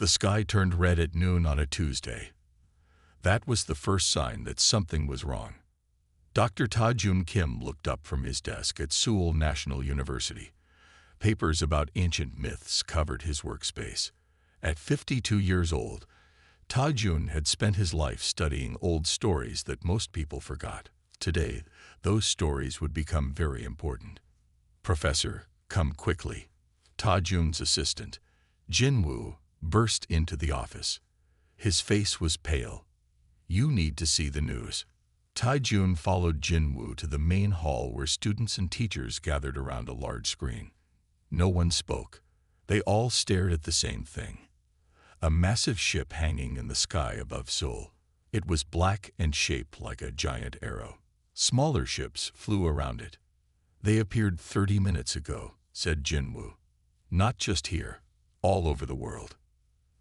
The sky turned red at noon on a Tuesday. That was the first sign that something was wrong. Dr. Ta-Jun Kim looked up from his desk at Seoul National University. Papers about ancient myths covered his workspace. At 52 years old, Ta-Jun had spent his life studying old stories that most people forgot. Today, those stories would become very important. "Professor, come quickly." Ta-Jun's assistant, Jin Woo, burst into the office. His face was pale. "You need to see the news." Ta-Jun followed Jin Woo to the main hall where students and teachers gathered around a large screen. No one spoke. They all stared at the same thing. A massive ship hanging in the sky above Seoul. It was black and shaped like a giant arrow. Smaller ships flew around it. "They appeared 30 minutes ago," said Jin Woo. "Not just here, all over the world."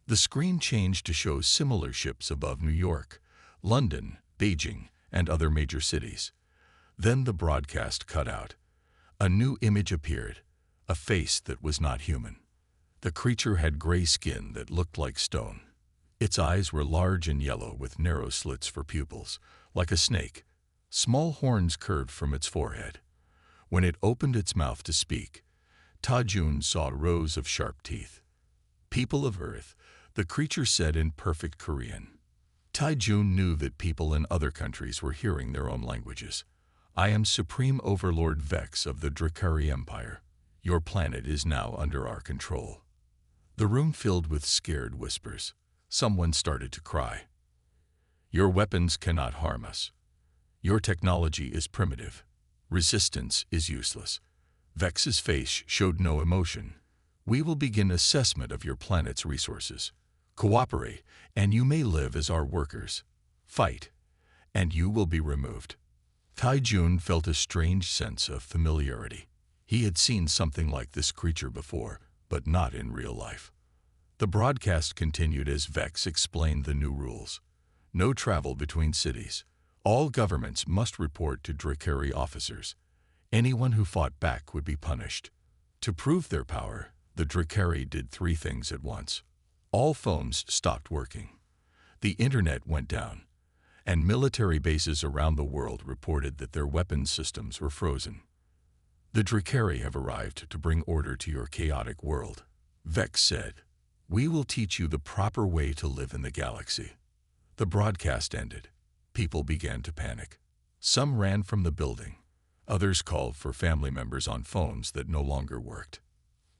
The screen changed to show similar ships above New York, London, Beijing, and other major cities. Then the broadcast cut out. A new image appeared, a face that was not human. The creature had gray skin that looked like stone. Its eyes were large and yellow with narrow slits for pupils, like a snake. Small horns curved from its forehead. When it opened its mouth to speak, Ta-Jun saw rows of sharp teeth. "People of Earth," the creature said in perfect Korean. Ta-Jun knew that people in other countries were hearing their own languages. "I am Supreme Overlord Vex of the Drakari Empire. Your planet is now under our control." The room filled with scared whispers. Someone started to cry. "Your weapons cannot harm us. Your technology is primitive. Resistance is useless." Vex's face showed no emotion. "We will begin assessment of your planet's resources. Cooperate, and you may live as our workers. Fight, and you will be removed." Ta-Jun felt a strange sense of familiarity. He had seen something like this creature before, but not in real life. The broadcast continued as Vex explained the new rules. No travel between cities. All governments must report to Drakari officers. Anyone who fought back would be punished. To prove their power, the Drakari did 3 things at once. All phones stopped working. The internet went down, and military bases around the world reported that their weapons systems were frozen. "The Drakari have arrived to bring order to your chaotic world," Vex said. "We will teach you the proper way to live in the galaxy." The broadcast ended. People began to panic. Some ran from the building. Others called for family members on phones that no longer worked.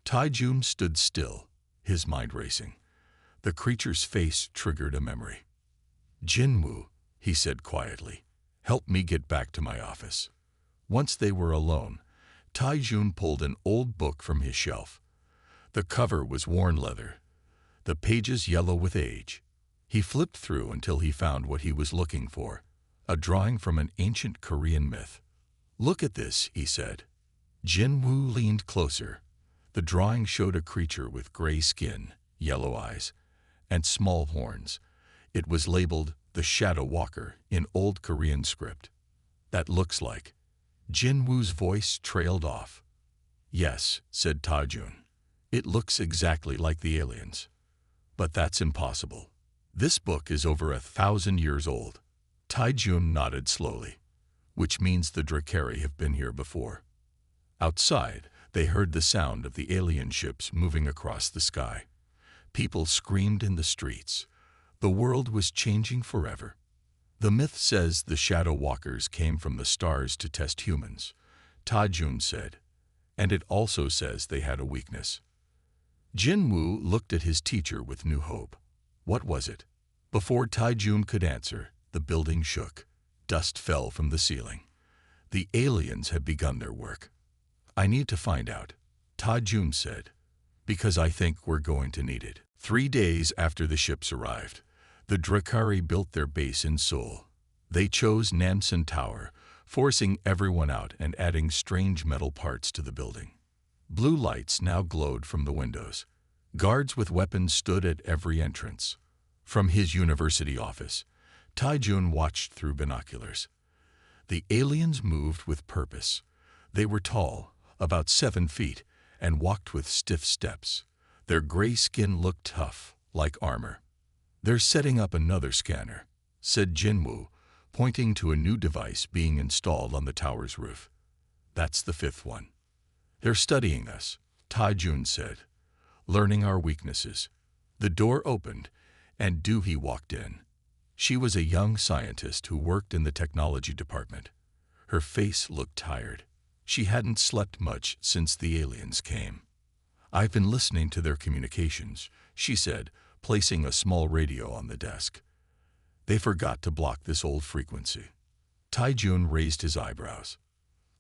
Ta-Jun stood still, his mind racing. The creature's face triggered a memory. "Jin Woo," he said quietly, "help me get back to my office." Once they were alone, Ta-Jun pulled an old book from his shelf. The cover was worn leather, the pages yellow with age. He flipped through until he found what he was looking for, a drawing from an ancient Korean myth. "Look at this," he said. Jin Woo leaned closer. The drawing showed a creature with gray skin, yellow eyes, and small horns. It was labeled the Shadow Walker in Old Korean script. "That looks like..." Jin Woo's voice trailed off. "Yes," said Ta-Jun. "It looks exactly like the aliens. But that's impossible. This book is over 1,000 years old." Ta-Jun nodded slowly. "Which means the Drakari have been here before." Outside, they heard the sound of the alien ships moving across the sky. People screamed in the streets. The world was changing forever. "The myth says the Shadow Walkers came from the stars to test humans," Ta-Jun said. "And it also says they had a weakness." Jin Woo looked at his teacher with new hope. What was it? Before Ta-Jun could answer, the building shook. Dust fell from the ceiling. The aliens had begun their work. "I need to find out," Ta-Jun said, "because I think we're going to need it." 3 days after the ships arrived, the Drakari built their base in Seoul. They chose Namsan Tower, forcing everyone out and adding strange metal parts to the building. Blue lights now glowed from the windows. Guards with weapons stood at every entrance. From his university office, Ta-Jun watched through binoculars. The aliens moved with purpose. They were tall, about 7 feet, and walked with stiff steps. Their gray skin looked tough, like armor. "They're setting up another scanner," said Jinwoo, pointing to a new device being installed on the tower's roof. "That's the fifth one. They're studying us," Taijun said, "learning our weaknesses." The door opened, and Doohy walked in. She was a young scientist who worked in the technology department. Her face looked tired. She hadn't slept much since the aliens came. "I've been listening to their communications," she said, placing a small radio on the desk. "They forgot to block this old frequency." Taijun raised his eyebrows.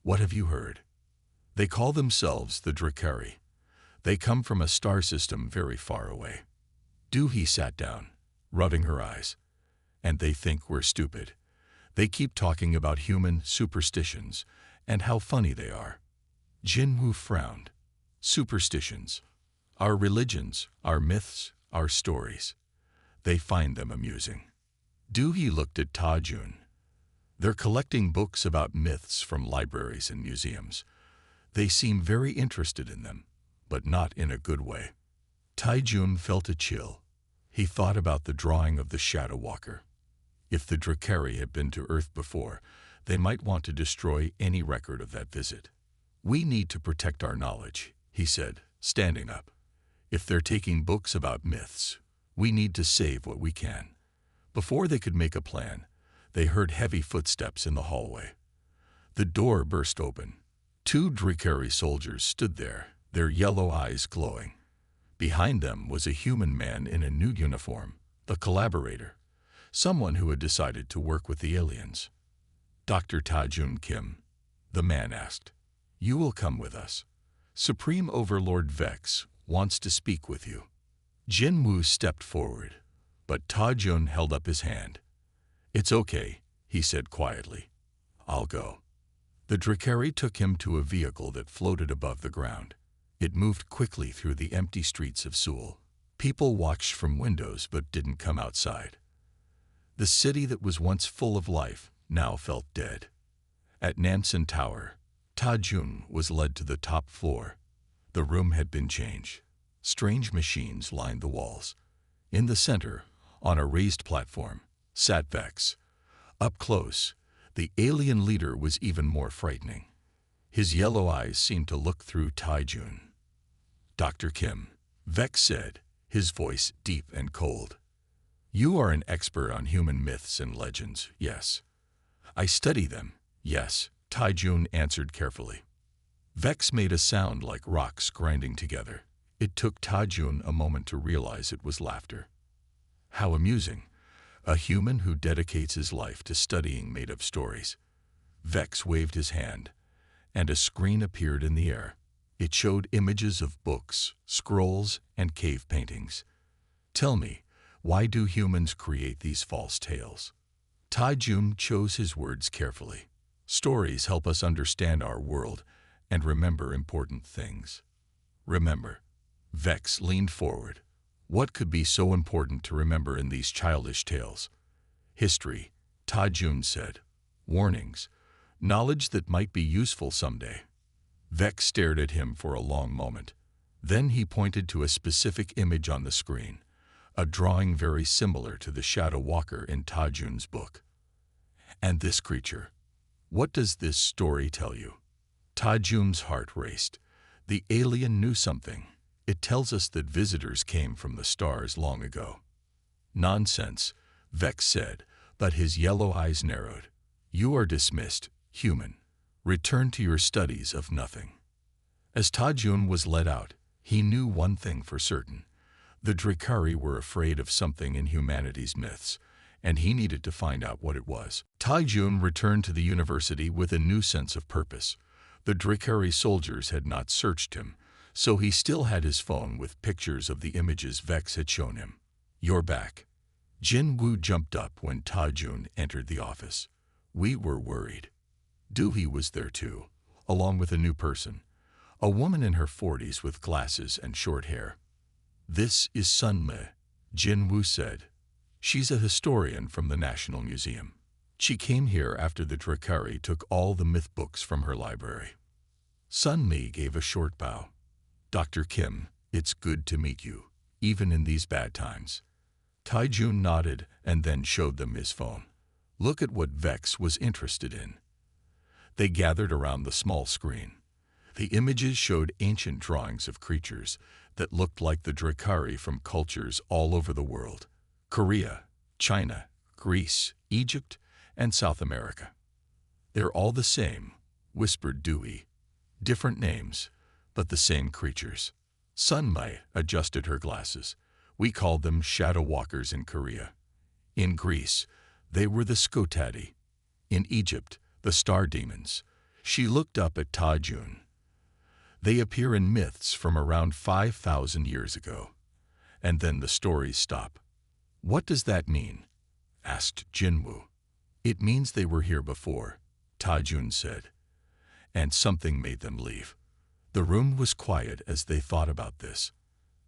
"What have you heard?" "They call themselves the Drakari. They come from a star system very far away." Doohy sat down, rubbing her eyes. "And they think we're stupid. They keep talking about human superstitions and how funny they are." Jinwoo frowned. "Superstitions. Our religions, our myths, our stories. They find them amusing." Doohy looked at Taijun. "They're collecting books about myths from libraries and museums. They seem very interested in them, but not in a good way." Taijun felt a chill. He thought about the drawing of the Shadow Walker. If the Drakari had been to Earth before, they might want to destroy any record of that visit. "We need to protect our knowledge," he said, standing up. "If they're taking books about myths, we need to save what we can." Before they could make a plan, they heard heavy footsteps in the hallway. The door burst open. 2 Drakari soldiers stood there, their yellow eyes glowing. Behind them was a human man in a new uniform, the collaborator, someone who had decided to work with the aliens. "Dr. Taijun Kim," the man asked. "You will come with us. Supreme Overlord Vex wants to speak with you." Jinwoo stepped forward, but Taijun held up his hand. "It's okay," he said quietly. "I'll go." The Drakari took him to a vehicle that floated above the ground. It moved quickly through the empty streets of Seoul. People watched from windows but didn't come outside. The city that was once full of life now felt dead. At Nansen Tower, Taijun was led to the top floor. The room had been changed. Strange machines lined the walls. In the center, on a raised platform, sat Vex. Up close, the alien leader was even more frightening. His yellow eyes seemed to look through Taijun. "Dr. Kim," Vex said, his voice deep and cold. "You are an expert on human myths and legends, yes?" "I study them, yes," Taijun answered carefully. Vex made a sound like rocks grinding together. It took Taijun a moment to realize it was laughter. How amusing. A human who dedicates his life to studying made-up stories. Vex waved his hand, and a screen appeared in the air. It showed images of books, scrolls, and cave paintings. "Tell me, why do humans create these false tales?" Taijun chose his words carefully. "Stories help us understand our world and remember important things." "Remember." Vex leaned forward. "What could be so important to remember in these childish tales?" "History," Taijun said. "Warnings. Knowledge that might be useful someday." Vex stared at him for a long moment. Then he pointed to a specific image on the screen, a drawing very similar to the Shadow Walker in Taijun's book. "And this creature? What does this story tell you?" Taijun's heart raced. The alien knew something. "It tells us that visitors came from the stars long ago." "Nonsense," Vex said, but his yellow eyes narrowed. "You are dismissed, human. Return to your studies of nothing." As Taijun was led out, he knew one thing for certain. The Drakari were afraid of something in humanity's myths, and he needed to find out what it was. Taijun returned to the university with a new sense of purpose. The Drakari soldiers had not searched him, so he still had his phone with pictures of the images Vex had shown him. "You're back." Jinwoo jumped up when Taijun entered the office. "We were worried." Doohy was there too, along with a new person, a woman in her 40s with glasses and short hair. "This is Sunmi," Jinwoo said. "She's a historian from the National Museum. She came here after the Drakari took all the myth books from her library." Sunmi gave a short bow. "Dr. Kim, it's good to meet you." even in these bad times. Taijun nodded and then showed them his phone. Look at what Vex was interested in. They gathered around the small screen. The images showed ancient drawings of creatures that looked like the Drakari from cultures all over the world. Korea, China, Greece, Egypt, and South America. They're all the same, whispered Dewey. Different names, but the same creatures. Sunmai adjusted her glasses. We called them shadow walkers in Korea. In Greece, they were the Skotadi. In Egypt, the star demons. She looked up at Taijun. They appear in myths from around 5,000 years ago. And then the stories stop. What does that mean? Asked Jinwoo. It means they were here before, Taijun said. And something made them leave. The room was quiet as they thought about this.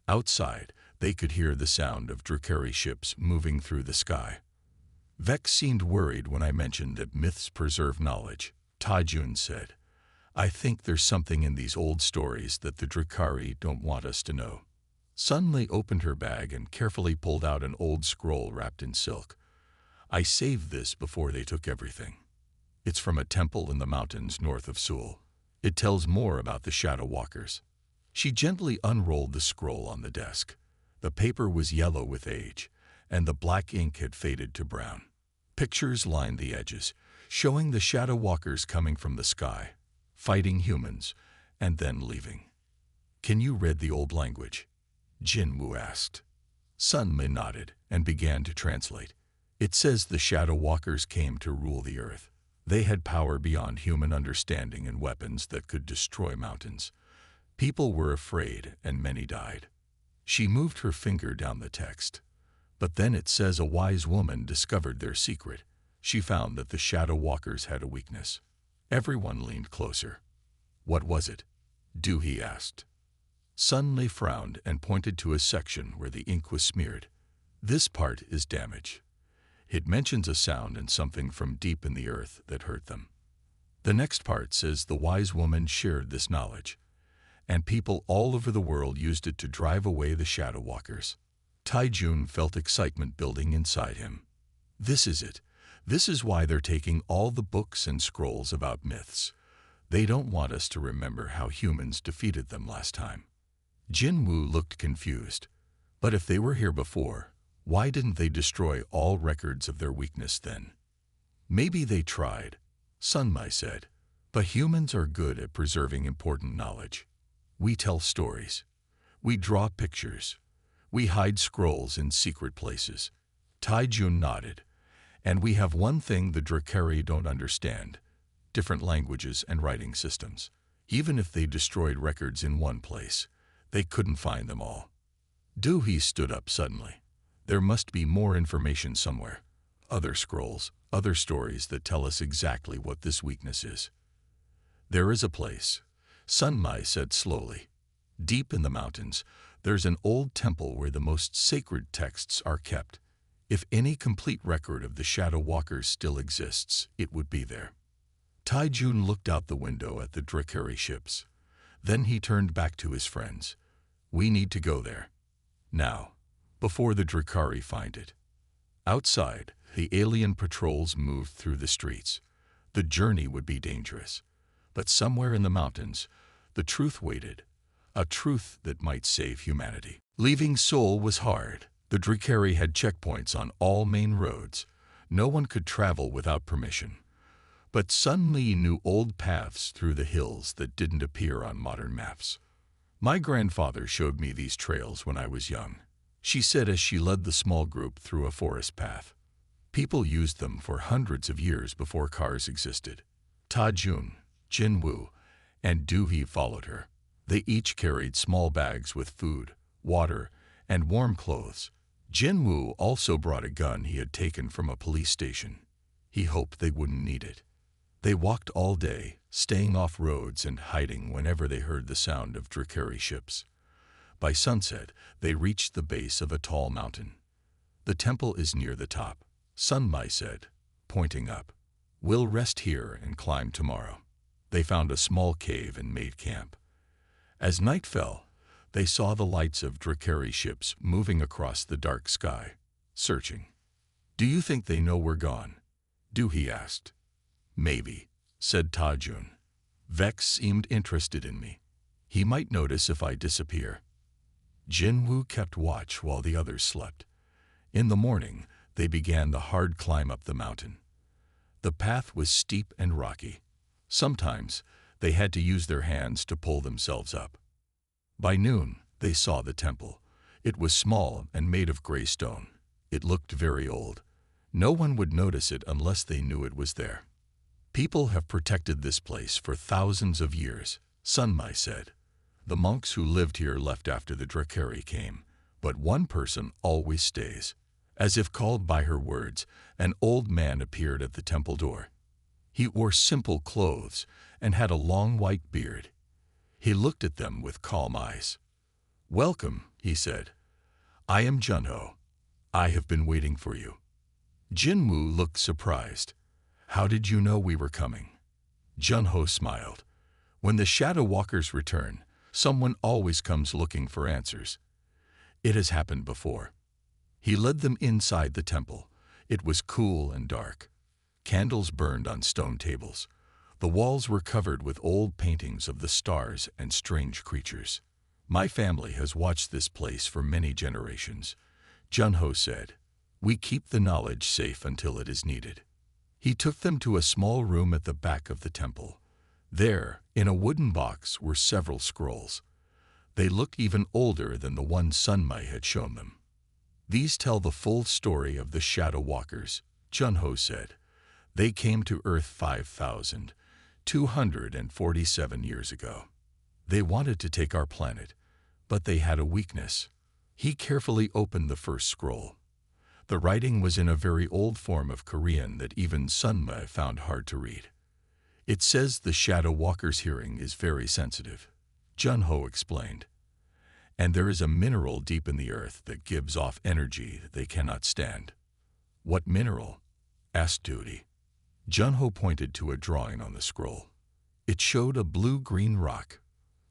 Outside, they could hear the sound of Drakari ships moving through the sky. Vex seemed worried when I mentioned that myths preserve knowledge, Taijun said. I think there's something in these old stories that the Drakari don't want us to know. Sunli opened her bag and carefully pulled out an old scroll wrapped in silk. I saved this before they took everything. It's from a temple in the mountains north of Seoul. It tells more about the shadow walkers. She gently unrolled the scroll on the desk. The paper was yellow with age, and the black ink had faded to brown. Pictures lined the edges, showing the shadow walkers coming from the sky, fighting humans, and then leaving. Can you read the old language? Jinwoo asked. Sunmi nodded and began to translate. It says the shadow walkers came to rule the earth. They had power beyond human understanding and weapons that could destroy mountains. People were afraid and many died. She moved her finger down the text. But then it says a wise woman discovered their secret. She found that the shadow walkers had a weakness. Everyone leaned closer. What was it? Doohy asked. Sunli frowned and pointed to a section where the ink was smeared. This part is damage. It mentions a sound and something from deep in the earth that hurt them. The next part says the wise woman shared this knowledge, and people all over the world used it to drive away the shadow walkers. Taijun felt excitement building inside him. This is it. This is why they're taking all the books and scrolls about myths. They don't want us to remember how humans defeated them last time. Jinwoo looked confused. But if they were here before, why didn't they destroy all records of their weakness then? Maybe they tried, Sunmai said. But humans are good at preserving important knowledge. We tell stories. We draw pictures. We hide scrolls in secret places. Taijun nodded. And we have one thing the Drakari don't understand: different languages and writing systems. Even if they destroyed records in one place, they couldn't find them all. Doohy stood up suddenly. There must be more information somewhere. Other scrolls, other stories that tell us exactly what this weakness is. There is a place, Sunmai said slowly. Deep in the mountains, there's an old temple where the most sacred texts are kept. If any complete record of the shadow walkers still exists, it would be there. Taijun looked out the window at the Drakari ships. Then he turned back to his friends. We need to go there. Now, before the Drakari find it. Outside, the alien patrols moved through the streets. The journey would be dangerous. But somewhere in the mountains, the truth waited. A truth that might save humanity. Leaving Seoul was hard. The Drakari had checkpoints on all main roads. No one could travel without permission. But Sunli knew old paths through the hills that didn't appear on modern maps. My grandfather showed me these trails when I was young, she said as she led the small group through a forest path. People used them for hundreds of years before cars existed. Taijun, Jinwoo, and Doohy followed her. They each carried small bags with food, water, and warm clothes. Jinwoo also brought a gun he had taken from a police station. He hoped they wouldn't need it. They walked all day, staying off roads and hiding whenever they heard the sound of Drakari ships. By sunset, they reached the base of a tall mountain. The temple is near the top, Sunmai said, pointing up. We'll rest here and climb tomorrow. They found a small cave and made camp. As night fell, They saw the lights of Drakari ships moving across the dark sky, searching. "Do you think they know we're gone?" Doohy asked. "Maybe," said Tajun. "Vex seemed interested in me. He might notice if I disappear." Jinwoo kept watch while the others slept. In the morning, they began the hard climb up the mountain. The path was steep and rocky. Sometimes, they had to use their hands to pull themselves up. By noon, they saw the temple. It was small and made of gray stone. It looked very old. No one would notice it unless they knew it was there. "People have protected this place for thousands of years," Sunmai said. "The monks who lived here left after the Drakari came, but one person always stays." As if called by her words, an old man appeared at the temple door. He wore simple clothes and had a long white beard. He looked at them with calm eyes. "Welcome," he said. "I am Junho. I have been waiting for you." Jinwoo looked surprised. "How did you know we were coming?" Junho smiled. "When the Shadow Walkers return, someone always comes looking for answers. It has happened before." He led them inside the temple. It was cool and dark. Candles burned on stone tables. The walls were covered with old paintings of the stars and strange creatures. "My family has watched this place for many generations," Junho said. "We keep the knowledge safe until it is needed." He took them to a small room at the back of the temple. There, in a wooden box, were several scrolls. They looked even older than the one Sunmai had shown them. "These tell the full story of the Shadow Walkers," Junho said. "They came to Earth 5,247 years ago. They wanted to take our planet, but they had a weakness." He carefully opened the first scroll. The writing was in a very old form of Korean that even Sunmai found hard to read. "It says the Shadow Walker's hearing is very sensitive," Junho explained. "And there is a mineral deep in the earth that gives off energy that they cannot stand." "What mineral?" asked Duty. Junho pointed to a drawing on the scroll. It showed a blue-green rock.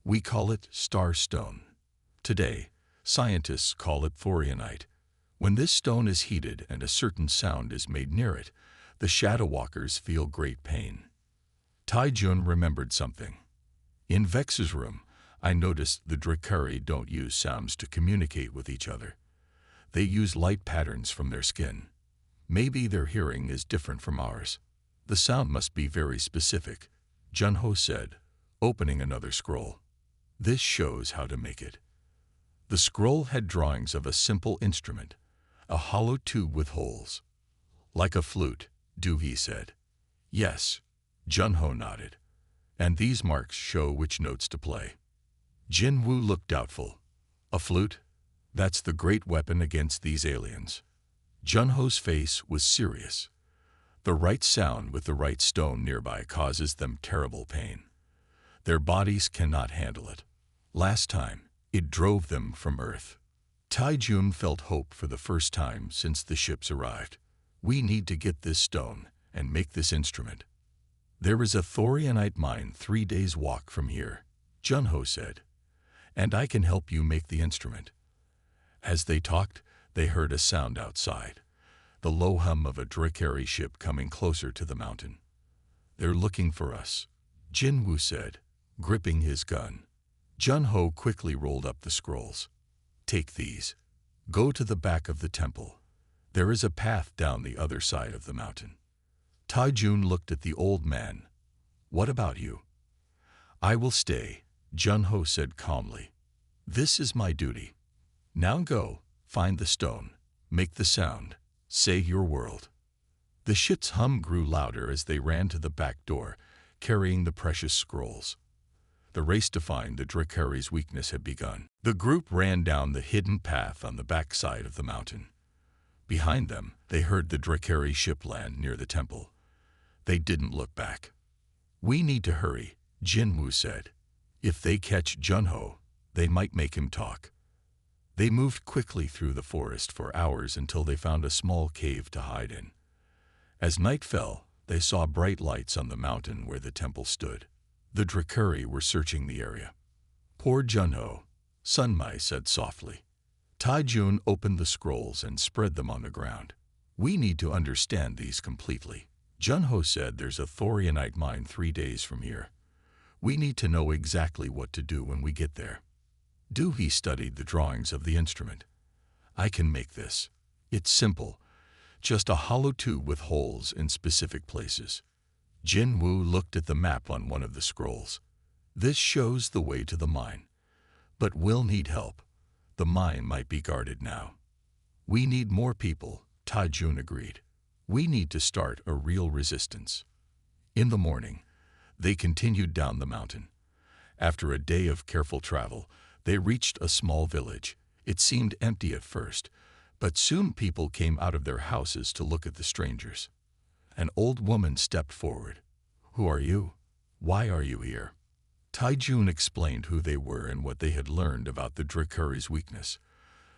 "We call it starstone. Today, scientists call it thorianite. When this stone is heated and a certain sound is made near it, the Shadow Walkers feel great pain." Taijun remembered something. "In Vex's room, I noticed the Drakari don't use sounds to communicate with each other. They use light patterns from their skin. Maybe their hearing is different from ours. The sound must be very specific," Junho said, opening another scroll. "This shows how to make it." The scroll had drawings of a simple instrument, a hollow tube with holes. "Like a flute," Doohy said. "Yes," Junho nodded. "And these marks show which notes to play." Jinwoo looked doubtful. "A flute? That's the great weapon against these aliens." Junho's face was serious. "The right sound with the right stone nearby causes them terrible pain. Their bodies cannot handle it. Last time, it drove them from Earth." Taijun felt hope for the first time since the ships arrived. "We need to get this stone and make this instrument." "There is a thorianite mine 3 days' walk from here," Junho said. "And I can help you make the instrument." As they talked, they heard a sound outside, the low hum of a Drakari ship coming closer to the mountain. "They're looking for us," Jinwoo said, gripping his gun. Junho quickly rolled up the scrolls. "Take these. Go to the back of the temple. There is a path down the other side of the mountain." Taijun looked at the old man. "What about you?" "I will stay," Junho said calmly. "This is my duty. Now go, find the stone, make the sound, say your world." The ship's hum grew louder as they ran to the back door, carrying the precious scrolls. The race to find the Drakari's weakness had begun. The group ran down the hidden path on the back side of the mountain. Behind them, they heard the Drakari ship land near the temple. They didn't look back. "We need to hurry," Jinwoo said. "If they catch Junho, they might make him talk." They moved quickly through the forest for hours until they found a small cave to hide in. As night fell, they saw bright lights on the mountain where the temple stood. The Drakari were searching the area. "Poor Junho," Sun Mai said softly. Tai Jun opened the scrolls and spread them on the ground. We need to understand these completely. Junho said there's a thorianite mine 3 days from here. We need to know exactly what to do when we get there. Du He studied the drawings of the instrument. I can make this. It's simple, just a hollow tube with holes in specific places. Jin Wu looked at the map on one of the scrolls. This shows the way to the mine. But we'll need help. The mine might be guarded now. We need more people, Tai Jun agreed. We need to start a real resistance. In the morning, they continued down the mountain. After a day of careful travel, they reached a small village. It seemed empty at first, but soon people came out of their houses to look at the strangers. An old woman stepped forward. Who are you? Why are you here? Tai Jun explained who they were and what they had learned about the Drakari's weakness.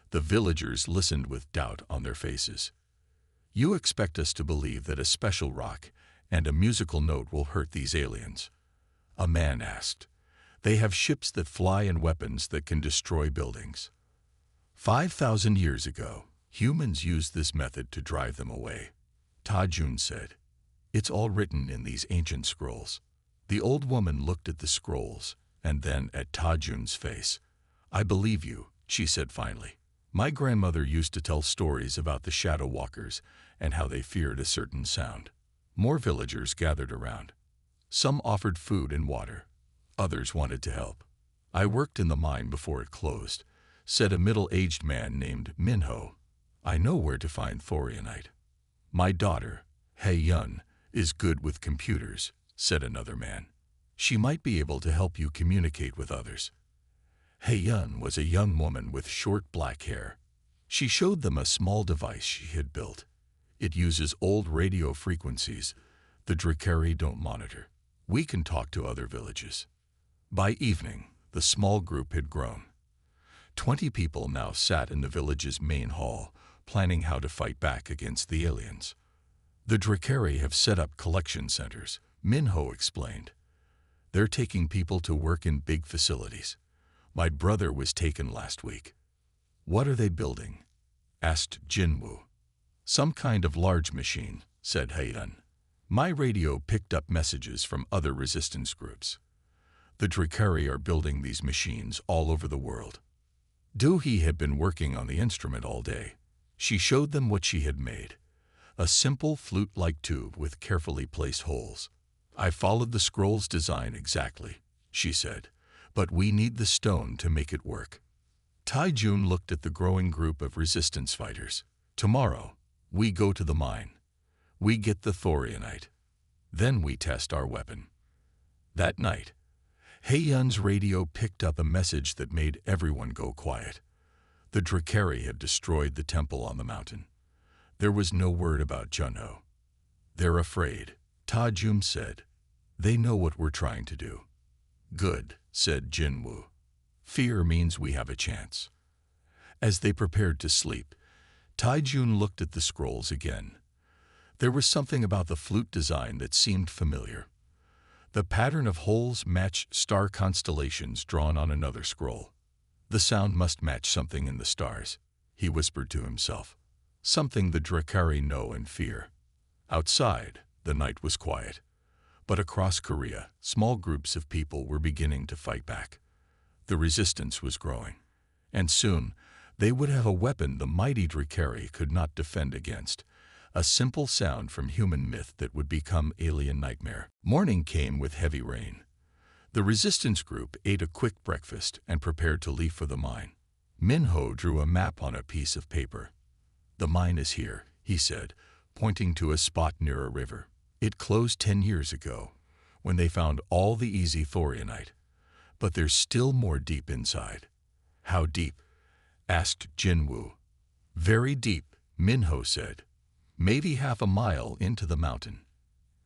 The villagers listened with doubt on their faces. You expect us to believe that a special rock and a musical note will hurt these aliens? A man asked. They have ships that fly and weapons that can destroy buildings. 5,000 years ago, humans used this method to drive them away. Tai Jun said. It's all written in these ancient scrolls. The old woman looked at the scrolls and then at Tai Jun's face. I believe you, she said finally. My grandmother used to tell stories about the shadow walkers and how they feared a certain sound. More villagers gathered around. Some offered food and water. Others wanted to help. I worked in the mine before it closed, said a middle-aged man named Minho. I know where to find thorianite. My daughter, Hei Yun, is good with computers, said another man. She might be able to help you communicate with others. Hei Yun was a young woman with short black hair. She showed them a small device she had built. It uses old radio frequencies the Drakari don't monitor. We can talk to other villages. By evening, the small group had grown. 20 people now sat in the village's main hall, planning how to fight back against the aliens. The Drakari have set up collection centers, Minho explained. They're taking people to work in big facilities. My brother was taken last week. What are they building? Asked Jinwoo. Some kind of large machine, said Haiyun. My radio picked up messages from other resistance groups. The Drakari are building these machines all over the world. Doohee had been working on the instrument all day. She showed them what she had made. A simple flute-like tube with carefully placed holes. I followed the scroll's design exactly, she said, but we need the stone to make it work. Tai Jun looked at the growing group of resistance fighters. Tomorrow, we go to the mine. We get the thorianite. Then we test our weapon. That night, Haeyun's radio picked up a message that made everyone go quiet. The Drakari had destroyed the temple on the mountain. There was no word about Junho. They're afraid, Ta Jun said. They know what we're trying to do. Good, said Jinwoo. Fear means we have a chance. As they prepared to sleep, Tai Jun looked at the scrolls again. There was something about the flute design that seemed familiar. The pattern of holes matched star constellations drawn on another scroll. The sound must match something in the stars, he whispered to himself. Something the Drakari know and fear. Outside, the night was quiet. But across Korea, small groups of people were beginning to fight back. The resistance was growing. And soon, they would have a weapon the mighty Drakari could not defend against. A simple sound from human myth that would become alien nightmare. Morning came with heavy rain. The resistance group ate a quick breakfast and prepared to leave for the mine. Minho drew a map on a piece of paper. The mine is here, he said, pointing to a spot near a river. It closed 10 years ago, when they found all the easy thorianite. But there's still more deep inside. How deep? Asked Jinwoo. Very deep, Minho said. Maybe half a mile into the mountain.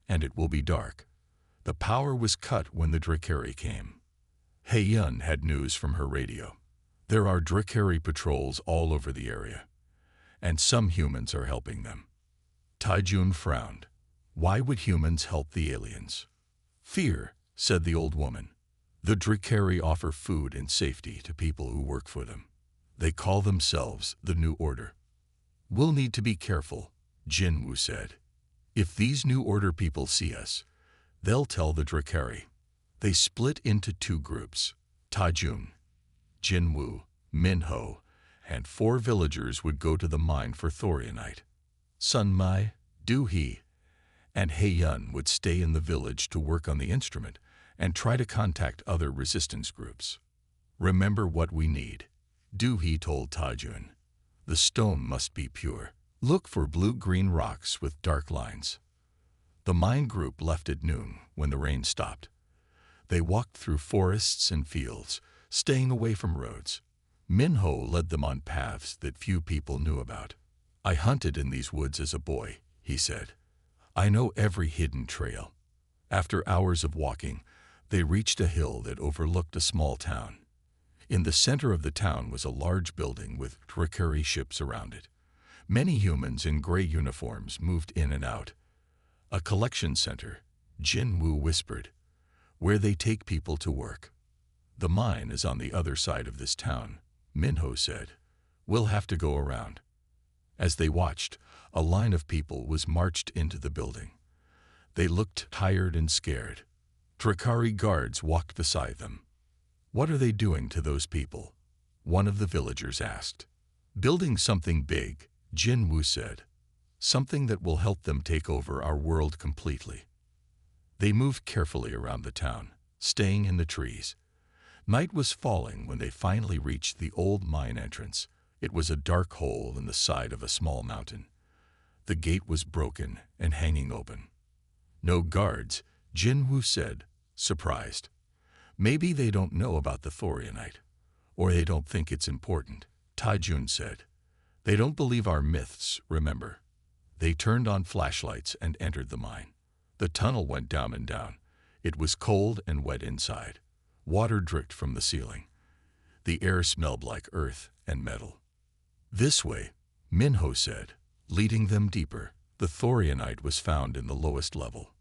And it will be dark. The power was cut when the Drakari came. Haeyun had news from her radio. There are Drakari patrols all over the area. And some humans are helping them. Tai Jun frowned. Why would humans help the aliens? Fear, said the old woman. The Dracari offer food and safety to people who work for them. They call themselves the New Order. We'll need to be careful, Jinwu said. If these New Order people see us, they'll tell the Dracari. They split into two groups. Tajun, Jinwu, Minho, and 4 villagers would go to the mine for thorianite. Sun Mai, Du He, and Heiyun would stay in the village to work on the instrument and try to contact other resistance groups. Remember what we need, Du He told Tajun. The stone must be pure. Look for blue-green rocks with dark lines. The mine group left at noon when the rain stopped. They walked through forests and fields, staying away from roads. Minho led them on paths that few people knew about. I hunted in these woods as a boy, he said. I know every hidden trail. After hours of walking, they reached a hill that overlooked a small town. In the center of the town was a large building with Dracari ships around it. Many humans in gray uniforms moved in and out. A collection center, Jinwu whispered, where they take people to work. The mine is on the other side of this town, Minho said. We'll have to go around. As they watched, a line of people was marched into the building. They looked tired and scared. Dracari guards walked beside them. What are they doing to those people? One of the villagers asked. Building something big, Jinwu said. Something that will help them take over our world completely. They moved carefully around the town, staying in the trees. Night was falling when they finally reached the old mine entrance. It was a dark hole in the side of a small mountain. The gate was broken and hanging open. No guards, Jinwu said, surprised. Maybe they don't know about the thorianite, or they don't think it's important, Taijun said. They don't believe our myths, remember. They turned on flashlights and entered the mine. The tunnel went down and down. It was cold and wet inside. Water dripped from the ceiling. The air smelled like earth and metal. This way, Minho said, leading them deeper. The thorianite was found in the lowest level.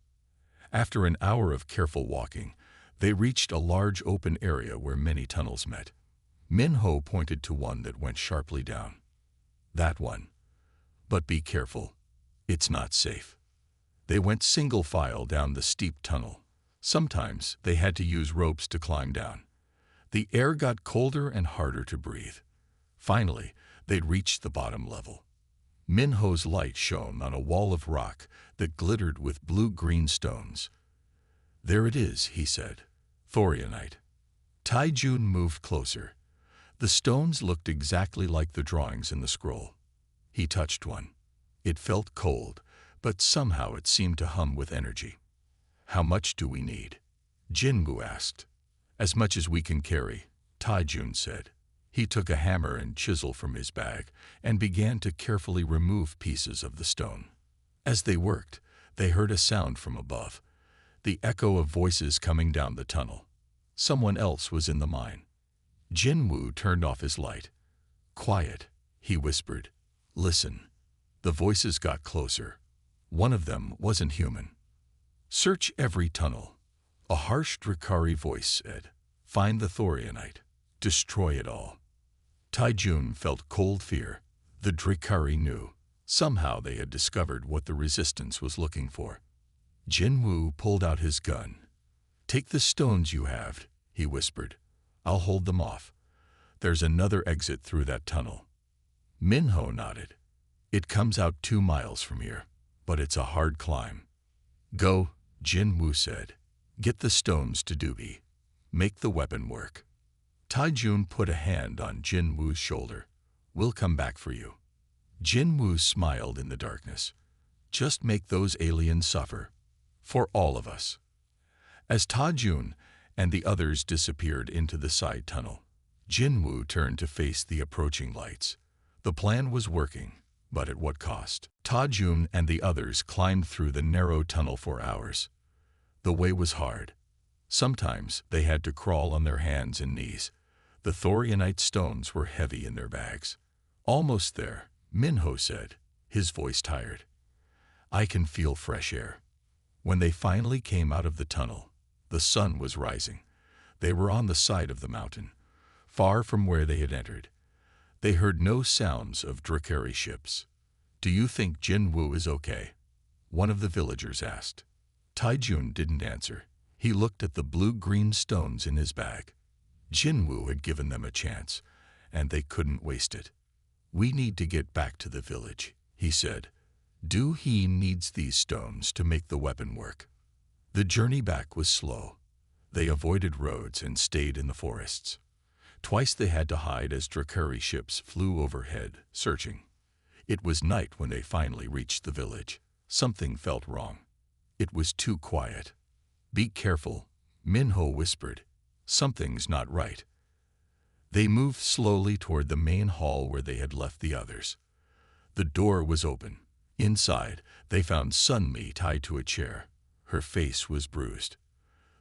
After an hour of careful walking, they reached a large open area where many tunnels met. Minho pointed to one that went sharply down. That one. But be careful. It's not safe. They went single file down the steep tunnel. Sometimes they had to use ropes to climb down. The air got colder and harder to breathe. Finally, they'd reached the bottom level. Minho's light shone on a wall of rock that glittered with blue-green stones. There it is, he said. Thorianite. Taijun moved closer. The stones looked exactly like the drawings in the scroll. He touched one. It felt cold, but somehow it seemed to hum with energy. How much do we need? Jinwu asked. As much as we can carry, Taijun said. He took a hammer and chisel from his bag and began to carefully remove pieces of the stone. As they worked, they heard a sound from above, the echo of voices coming down the tunnel. Someone else was in the mine. Jinwu turned off his light. Quiet, he whispered. Listen. The voices got closer. One of them wasn't human. Search every tunnel. A harsh Dracari voice said. Find the thorianite. Destroy it all. Taijun felt cold fear. The Dracari knew. Somehow they had discovered what the resistance was looking for. Jinwu pulled out his gun. Take the stones you have, he whispered. I'll hold them off. There's another exit through that tunnel. Minho nodded. It comes out 2 miles from here, but it's a hard climb. Go, Jinwu said. Get the stones to Dubi. Make the weapon work. Taijun put a hand on Jinwu's shoulder. We'll come back for you. Jinwu smiled in the darkness. Just make those aliens suffer. For all of us. As Taijun and the others disappeared into the side tunnel, Jinwu turned to face the approaching lights. The plan was working, but at what cost? Taijun and the others climbed through the narrow tunnel for hours. The way was hard. Sometimes they had to crawl on their hands and knees. The thorianite stones were heavy in their bags. Almost there, Minho said, his voice tired. I can feel fresh air. When they finally came out of the tunnel, the sun was rising. They were on the side of the mountain, far from where they had entered. They heard no sounds of Drakari ships. "Do you think Jinwoo is okay?" one of the villagers asked. Taijun didn't answer. He looked at the blue-green stones in his bag. Jinwoo had given them a chance, and they couldn't waste it. "We need to get back to the village," he said. "He needs these stones to make the weapon work." The journey back was slow. They avoided roads and stayed in the forests. Twice they had to hide as Drakari ships flew overhead, searching. It was night when they finally reached the village. Something felt wrong. It was too quiet. "Be careful," Minho whispered. "Something's not right." They moved slowly toward the main hall where they had left the others. The door was open. Inside, they found Sunmi tied to a chair. Her face was bruised.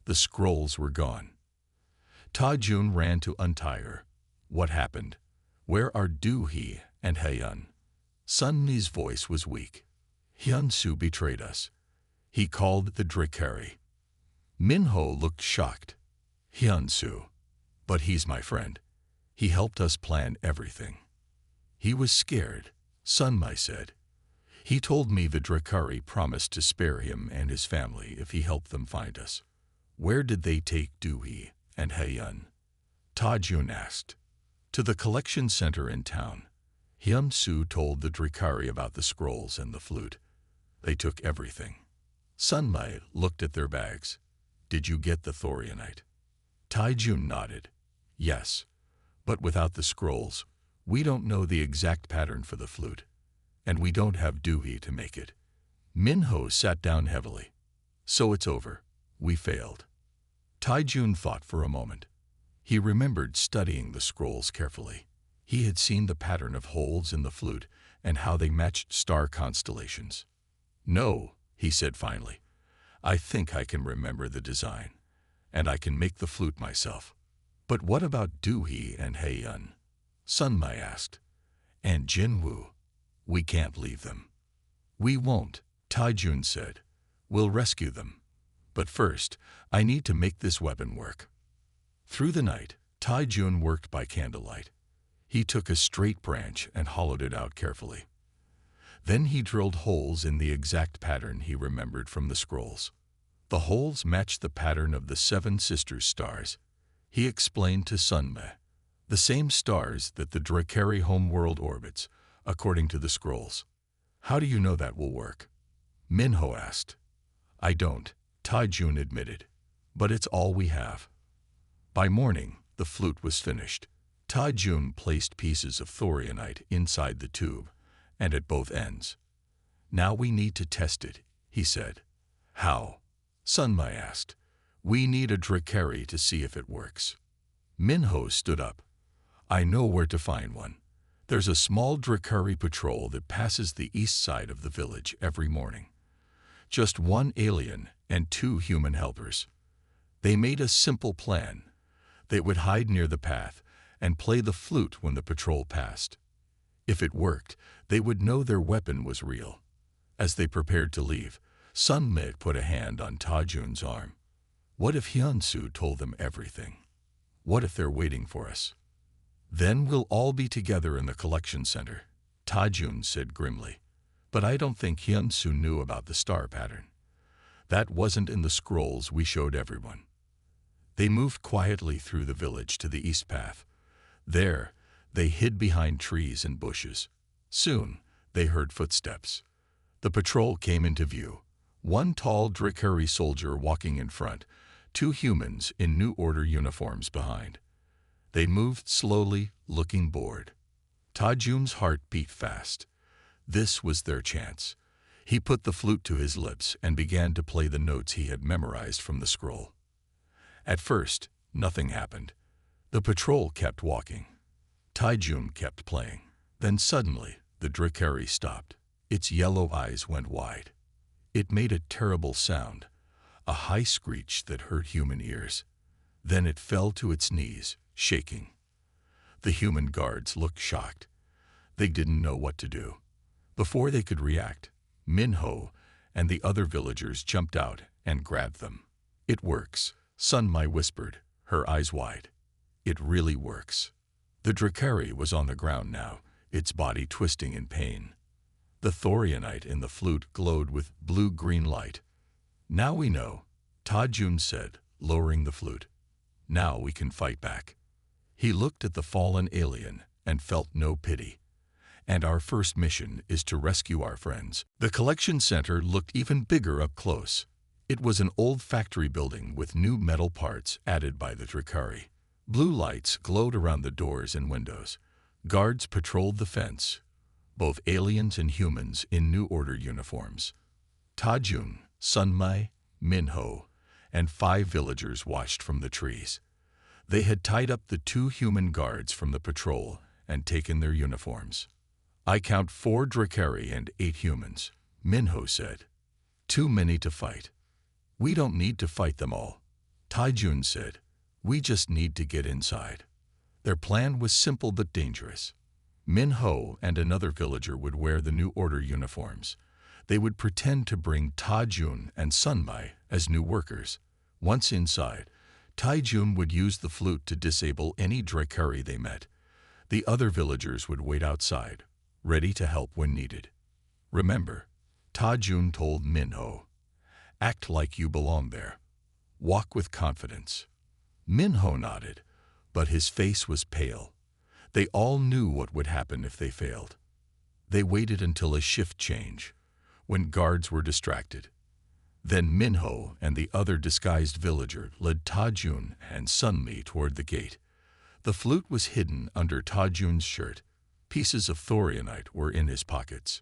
The scrolls were gone. Taijun ran to untie her. "What happened? Where are Doohee and Haeyun?" Sunmi's voice was weak. "Hyunsu betrayed us. He called the Drakari." Minho looked shocked. "Hyunsu? But he's my friend. He helped us plan everything." "He was scared," Sunmi said. "He told me the Drakari promised to spare him and his family if he helped them find us." "Where did they take Doohee and Haeyun?" Taijun asked. "To the collection center in town. Hyunsu told the Drakari about the scrolls and the flute. They took everything." Sunmi looked at their bags. "Did you get the thorianite?" Taijun nodded. "Yes, but without the scrolls, we don't know the exact pattern for the flute, and we don't have Doohee to make it." Minho sat down heavily. "So it's over. We failed." Taijun thought for a moment. He remembered studying the scrolls carefully. He had seen the pattern of holes in the flute and how they matched star constellations. "No," he said finally. "I think I can remember the design, and I can make the flute myself." "But what about Doohee and Haeyun?" Sunmi asked. "And Jinwoo? We can't leave them." "We won't," Taijun said. "We'll rescue them. But first, I need to make this weapon work." Through the night, Taijun worked by candlelight. He took a straight branch and hollowed it out carefully. Then he drilled holes in the exact pattern he remembered from the scrolls. The holes matched the pattern of the 7 sisters' stars. He explained to Sunmi, "The same stars that the Drakari homeworld orbits, according to the scrolls." "How do you know that will work?" Minho asked. "I don't," Taijun admitted, "but it's all we have." By morning, the flute was finished. Taijun placed pieces of thorianite inside the tube and at both ends. "Now we need to test it," he said. "How?" Sunmi asked. "We need a Drakari to see if it works." Minho stood up. "I know where to find one. There's a small Drakari patrol that passes the east side of the village every morning. Just 1 alien and 2 human helpers. They made a simple plan. They would hide near the path and play the flute when the patrol passed. If it worked, they would know their weapon was real." As they prepared to leave, Sunmi put a hand on Taijun's arm. "What if Hyunsu told them everything? What if they're waiting for us?" "Then we'll all be together in the collection center," Taijun said grimly. "But I don't think Hyunsu knew about the star pattern. That wasn't in the scrolls we showed everyone." They moved quietly through the village to the east path. There, they hid behind trees and bushes. Soon, they heard footsteps. The patrol came into view. 1 tall Drakari soldier walking in front, 2 humans in New Order uniforms behind. They moved slowly, looking bored. Taijun's heart beat fast. This was their chance. He put the flute to his lips and began to play the notes he had memorized from the scroll. At first, nothing happened. The patrol kept walking. Taijun kept playing. Then suddenly, the Drakari stopped. Its yellow eyes went wide. It made a terrible sound, a high screech that hurt human ears. Then it fell to its knees, shaking. The human guards looked shocked. They didn't know what to do. Before they could react, Minho and the other villagers jumped out and grabbed them. "It works," Sunmi whispered. her eyes wide. It really works. The Drakari was on the ground now, its body twisting in pain. The thorianite in the flute glowed with blue-green light. Now we know, Ta-Jun said, lowering the flute. Now we can fight back. He looked at the fallen alien and felt no pity. And our first mission is to rescue our friends. The collection center looked even bigger up close. It was an old factory building with new metal parts added by the Drakari. Blue lights glowed around the doors and windows. Guards patrolled the fence, both aliens and humans in New Order uniforms. Ta-Jun, Sunmai, Minho, and 5 villagers watched from the trees. They had tied up the 2 human guards from the patrol and taken their uniforms. I count 4 Drakari and 8 humans, Minho said. Too many to fight. We don't need to fight them all, Ta-Jun said. We just need to get inside. Their plan was simple but dangerous. Minho and another villager would wear the New Order uniforms. They would pretend to bring Ta-Jun and Sunmai as new workers. Once inside, Ta-Jun would use the flute to disable any Drakari they met. The other villagers would wait outside, ready to help when needed. Remember, Ta-Jun told Minho, act like you belong there. Walk with confidence. Minho nodded, but his face was pale. They all knew what would happen if they failed. They waited until a shift change, when guards were distracted. Then Minho and the other disguised villager led Ta-Jun and Sunmi toward the gate. The flute was hidden under Ta-Jun's shirt. Pieces of thorianite were in his pockets.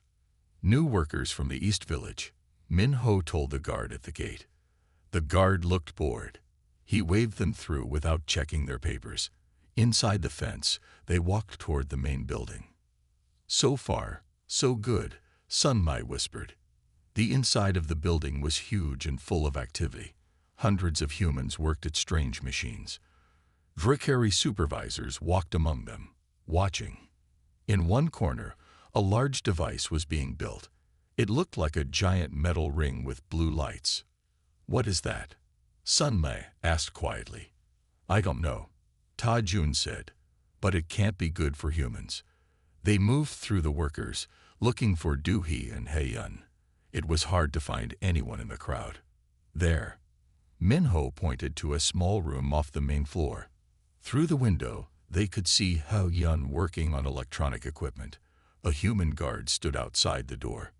New workers from the East Village, Minho told the guard at the gate. The guard looked bored. He waved them through without checking their papers. Inside the fence, they walked toward the main building. So far, so good, Sunmai whispered. The inside of the building was huge and full of activity. Hundreds of humans worked at strange machines. Drakari supervisors walked among them, watching. In one corner, a large device was being built. It looked like a giant metal ring with blue lights. What is that? Sunmai asked quietly. I don't know, Ta-Jun said, but it can't be good for humans. They moved through the workers, looking for Doohee and Hae-Yun. It was hard to find anyone in the crowd. There. Minho pointed to a small room off the main floor. Through the window, they could see Hae-Yun working on electronic equipment. A human guard stood outside the door.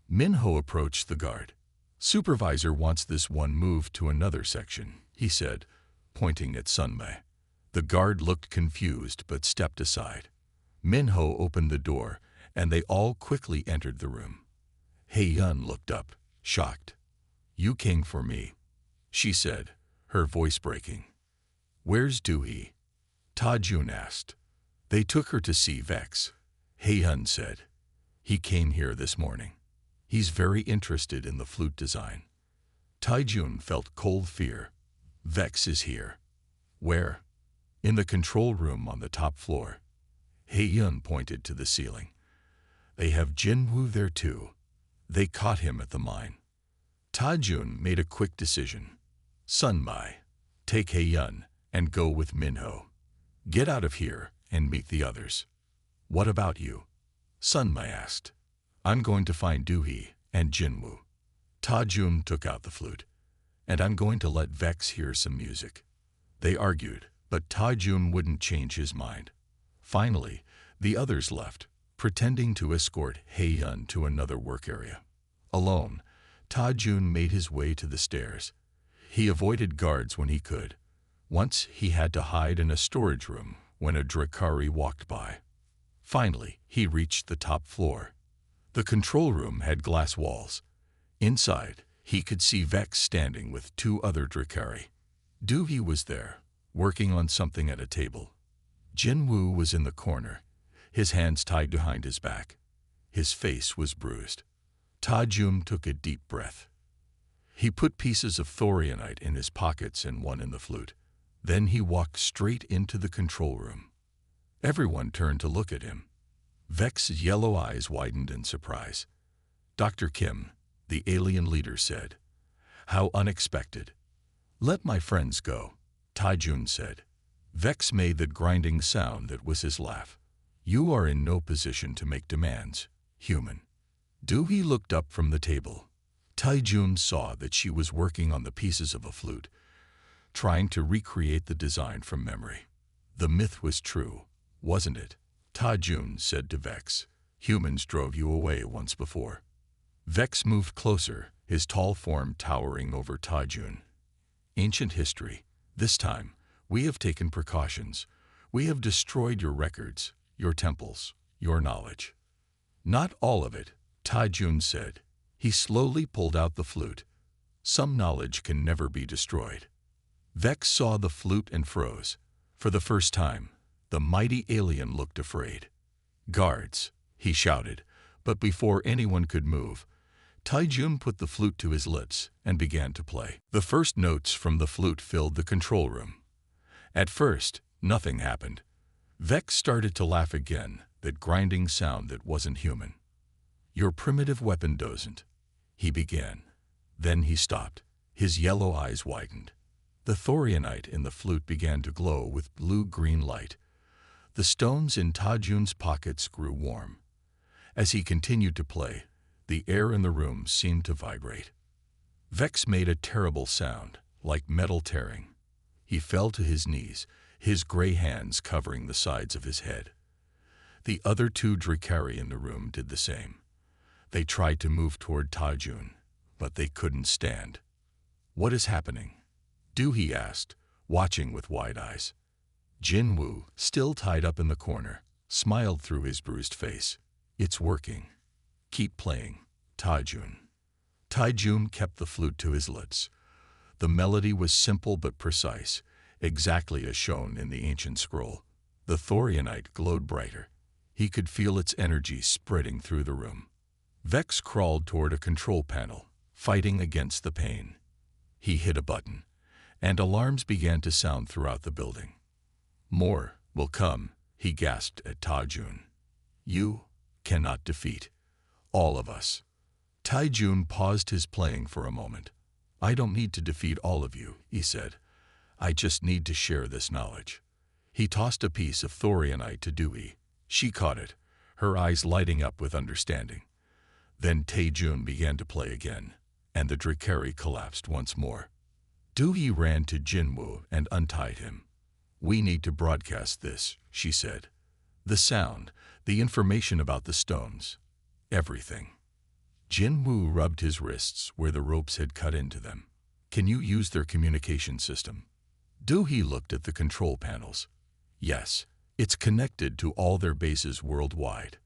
Minho approached the guard. Supervisor wants this one moved to another section, he said, pointing at Sunmai. The guard looked confused but stepped aside. Minho opened the door, and they all quickly entered the room. Hae-Yun looked up, shocked. You came for me, she said, her voice breaking. Where's Doohee? Ta-Jun asked. They took her to see Vex, Hae-Yun said. He came here this morning. He's very interested in the flute design. Ta-Jun felt cold fear. Vex is here. Where? In the control room on the top floor. Hae-Yun pointed to the ceiling. They have Jinwoo there too. They caught him at the mine. Ta-Jun made a quick decision. Sunmai, take Hae-Yun and go with Minho. Get out of here and meet the others. What about you? Sunmai asked. I'm going to find Doohee and Jinwoo. Ta-Jun took out the flute. And I'm going to let Vex hear some music. They argued, but Ta-Jun wouldn't change his mind. Finally, the others left, pretending to escort Hae-Yun to another work area. Alone, Ta-Jun made his way to the stairs. He avoided guards when he could. Once he had to hide in a storage room when a Drakari walked by. Finally, he reached the top floor. The control room had glass walls. Inside, he could see Vex standing with 2 other Drakari. Doohee was there, working on something at a table. Jinwoo was in the corner, his hands tied behind his back. His face was bruised. Ta-Jun took a deep breath. He put pieces of thorianite in his pockets and one in the flute. Then he walked straight into the control room. Everyone turned to look at him. Vex's yellow eyes widened in surprise. Dr. Kim, the alien leader, said, How unexpected. Let my friends go. Taijun said. Vex made that grinding sound that was his laugh. You are in no position to make demands, human. Doohy looked up from the table. Taijun saw that she was working on the pieces of a flute, trying to recreate the design from memory. The myth was true, wasn't it? Taijun said to Vex. Humans drove you away once before. Vex moved closer, his tall form towering over Taijun. Ancient history. This time, we have taken precautions. We have destroyed your records, your temples, your knowledge. Not all of it, Taijun said. He slowly pulled out the flute. Some knowledge can never be destroyed. Vex saw the flute and froze. For the first time, the mighty alien looked afraid. Guards, he shouted, but before anyone could move, Taijun put the flute to his lips and began to play. The first notes from the flute filled the control room. At first, nothing happened. Vex started to laugh again, that grinding sound that wasn't human. Your primitive weapon doesn't, he began. Then he stopped. His yellow eyes widened. The thorianite in the flute began to glow with blue-green light. The stones in Taijun's pockets grew warm. As he continued to play, the air in the room seemed to vibrate. Vex made a terrible sound, like metal tearing. He fell to his knees, his gray hands covering the sides of his head. The other two Dracari in the room did the same. They tried to move toward Taijun, but they couldn't stand. What is happening? Doohy asked, watching with wide eyes. Jinwoo, still tied up in the corner, smiled through his bruised face. It's working. Keep playing, Taijun. Taijun kept the flute to his lips. The melody was simple but precise, exactly as shown in the ancient scroll. The thorianite glowed brighter. He could feel its energy spreading through the room. Vex crawled toward a control panel, fighting against the pain. He hit a button, and alarms began to sound throughout the building. More will come, he gasped at Taijun. You cannot defeat all of us. Taijun paused his playing for a moment. I don't need to defeat all of you, he said. I just need to share this knowledge. He tossed a piece of thorianite to Doohy. She caught it, her eyes lighting up with understanding. Then Taijun began to play again, and the Dracari collapsed once more. Doohy ran to Jinwoo and untied him. We need to broadcast this, she said. The sound, the information about the stones, everything. Jinwoo rubbed his wrists where the ropes had cut into them. Can you use their communication system? Doohy looked at the control panels. Yes, it's connected to all their bases worldwide.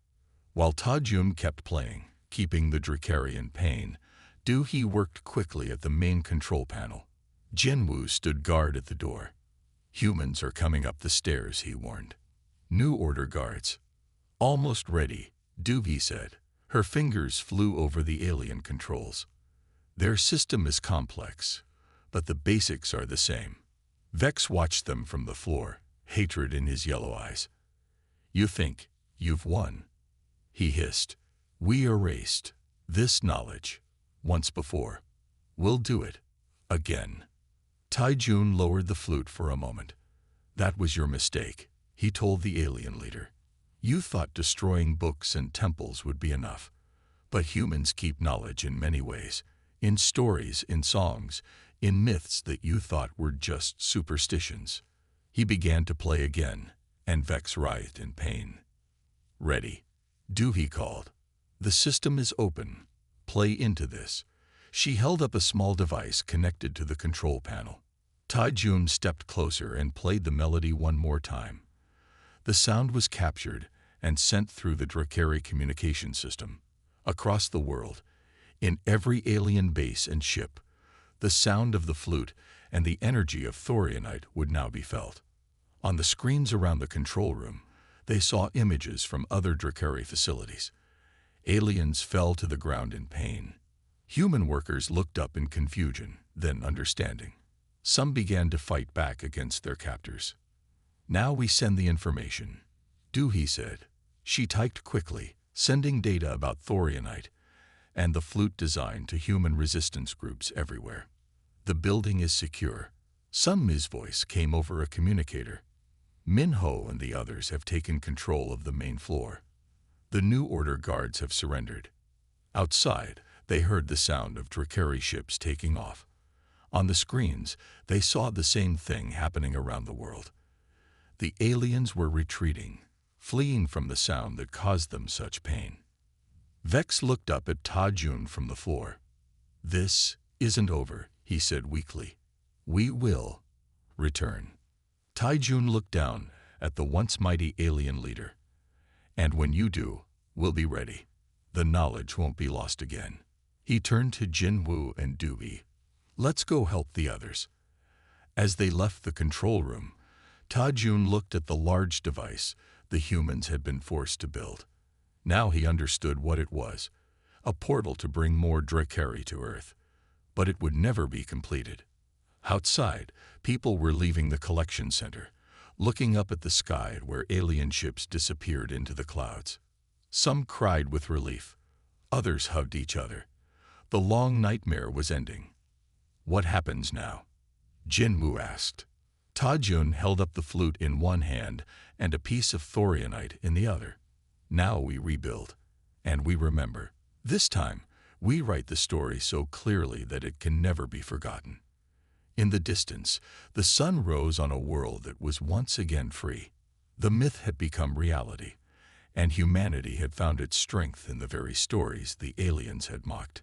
While Taijun kept playing, keeping the Dracari in pain, Doohy worked quickly at the main control panel. Jinwoo stood guard at the door. Humans are coming up the stairs, he warned. New order guards. Almost ready, Doohy said. Her fingers flew over the alien controls. Their system is complex, but the basics are the same. Vex watched them from the floor, hatred in his yellow eyes. You think you've won, he hissed. We erased this knowledge once before. We'll do it again. Taijun lowered the flute for a moment. That was your mistake, he told the alien leader. You thought destroying books and temples would be enough. But humans keep knowledge in many ways, in stories, in songs, in myths that you thought were just superstitions. He began to play again, and Vex writhed in pain. Ready, Doohy called. The system is open. Play into this. She held up a small device connected to the control panel. Taijun stepped closer and played the melody one more time. The sound was captured and sent through the Dracari communication system. Across the world, in every alien base and ship, the sound of the flute and the energy of thorianite would now be felt. On the screens around the control room, they saw images from other Dracari facilities. Aliens fell to the ground in pain. Human workers looked up in confusion, then understanding. Some began to fight back against their captors. Now we send the information, Doohy said. She typed quickly, sending data about thorianite and the flute design to human resistance groups everywhere. The building is secure. Sunmi's voice came over a communicator. Minho and the others have taken control of the main floor. The New Order guards have surrendered. Outside, they heard the sound of Drakari ships taking off. On the screens, they saw the same thing happening around the world. The aliens were retreating, fleeing from the sound that caused them such pain. Vex looked up at Ta Jun from the floor. "This isn't over," he said weakly. "We will return." Tai Jun looked down at the once mighty alien leader. "And when you do, we'll be ready. The knowledge won't be lost again." He turned to Jin Wu and Dewey. "Let's go help the others." As they left the control room, Ta Jun looked at the large device the humans had been forced to build. Now he understood what it was, a portal to bring more Drakari to Earth. But it would never be completed. Outside, people were leaving the collection center, looking up at the sky where alien ships disappeared into the clouds. Some cried with relief. Others hugged each other. The long nightmare was ending. "What happens now?" Jinwu asked. Ta Jun held up the flute in one hand and a piece of thorianite in the other. "Now we rebuild, and we remember. This time, we write the story so clearly that it can never be forgotten." In the distance, the sun rose on a world that was once again free. The myth had become reality, and humanity had found its strength in the very stories the aliens had mocked.